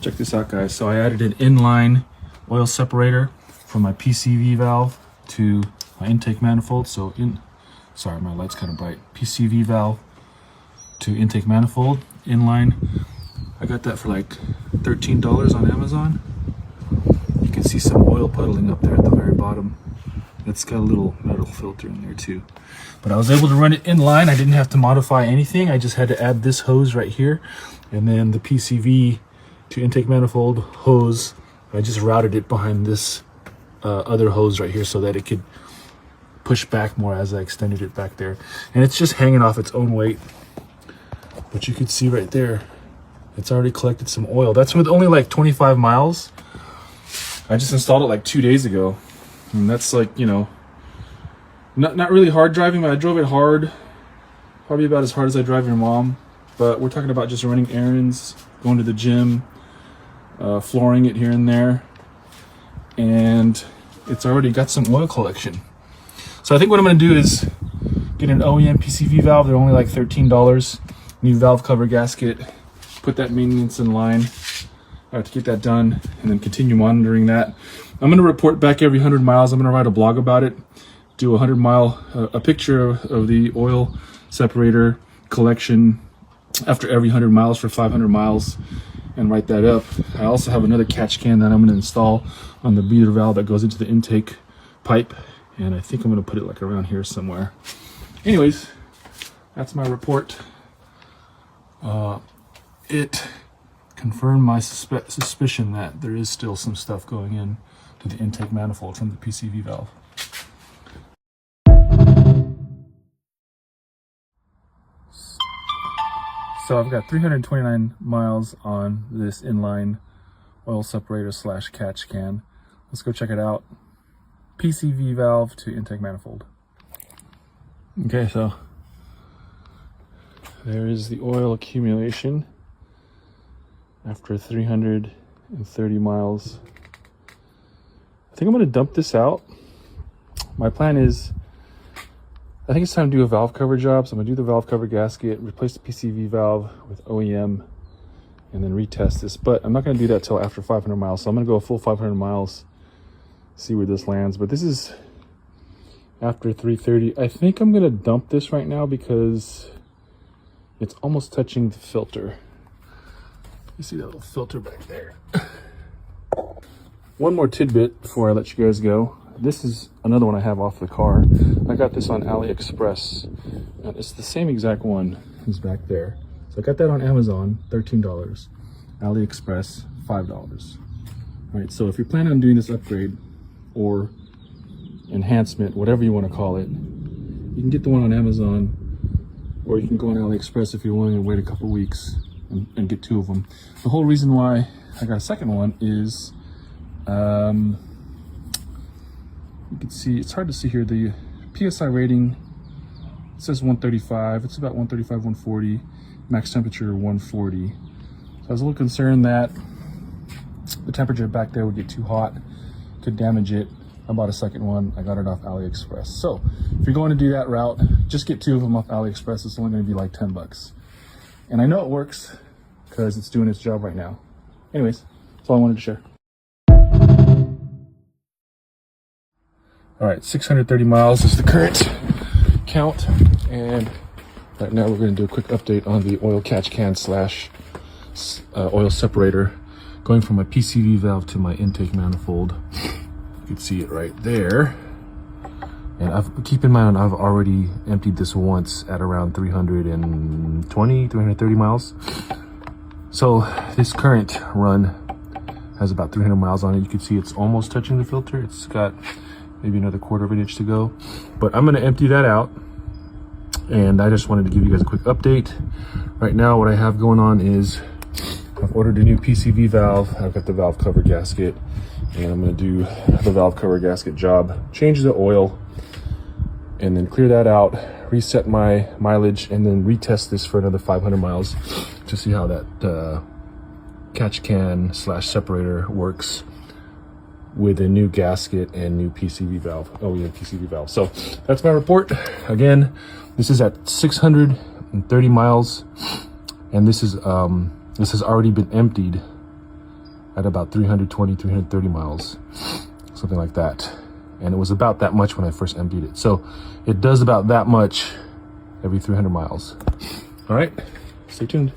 Check this out, guys. So I added an inline oil separator from my PCV valve to my intake manifold. So sorry, my light's kind of bright. PCV valve to intake manifold, inline. I got that for like $13 on Amazon. You can see some oil puddling up there at the very bottom. It's got a little metal filter in there too. But I was able to run it inline. I didn't have to modify anything. I just had to add this hose right here. And then the PCV to intake manifold hose, I just routed it behind this other hose right here so that it could push back more as I extended it back there. And it's just hanging off its own weight. But you can see right there, it's already collected some oil. That's with only like 25 miles. I just installed it like 2 days ago. And that's like, you know, not really hard driving, but I drove it hard. Probably about as hard as I drive your mom. But we're talking about just running errands, going to the gym, flooring it here and there. And it's already got some oil collection. So I think what I'm going to do is get an OEM PCV valve. They're only like $13. New valve cover gasket. Put that maintenance in line. I have to get that done and then continue monitoring that. I'm going to report back every 100 miles. I'm going to write a blog about it. Do a picture of the oil separator collection after every 100 miles for 500 miles and write that up. I also have another catch can that I'm going to install on the breather valve that goes into the intake pipe, and I think I'm going to put it like around here somewhere. Anyways, that's my report. It confirmed my suspicion that there is still some stuff going in to the intake manifold from the PCV valve. So I've got 329 miles on this inline oil separator / catch can. Let's go check it out. PCV valve to intake manifold. Okay, so there is the oil accumulation after 330 miles. I think I'm going to dump this out. My plan is, I think it's time to do a valve cover job. So I'm going to do the valve cover gasket, replace the PCV valve with OEM, and then retest this. But I'm not going to do that till after 500 miles. So I'm going to go a full 500 miles, see where this lands. But this is after 330. I think I'm going to dump this right now because it's almost touching the filter. You see that little filter back there. One more tidbit before I let you guys go. This is another one I have off the car. I got this on AliExpress, and it's the same exact one who's back there. So I got that on Amazon, $13. AliExpress, $5. All right, so if you're planning on doing this upgrade or enhancement, whatever you want to call it, you can get the one on Amazon, or you can go on AliExpress if you're willing to wait a couple weeks and get 2 of them. The whole reason why I got a second one is you can see, it's hard to see here, the PSI rating says 135. It's about 135, 140. Max temperature 140. So I was a little concerned that the temperature back there would get too hot, could damage it. I bought a second one. I got it off AliExpress. So if you're going to do that route, just get 2 of them off AliExpress. It's only going to be like $10. And I know it works because it's doing its job right now. Anyways, that's all I wanted to share. All right, 630 miles is the current count. And right now we're going to do a quick update on the oil catch can / oil separator going from my PCV valve to my intake manifold. You can see it right there. And keep in mind, I've already emptied this once at around 330 miles. So this current run has about 300 miles on it. You can see it's almost touching the filter. It's got maybe another 1/4 of an inch to go. But I'm going to empty that out. And I just wanted to give you guys a quick update. Right now, what I have going on is I've ordered a new PCV valve. I've got the valve cover gasket. And I'm going to do the valve cover gasket job. Change the oil. And then clear that out, reset my mileage, and then retest this for another 500 miles to see how that catch can / separator works with a new gasket and new PCV valve. Oh yeah, PCV valve. So that's my report. Again, this is at 630 miles, and this has already been emptied at about 320, 330 miles, something like that. And it was about that much when I first emptied it. So it does about that much every 300 miles. All right, stay tuned.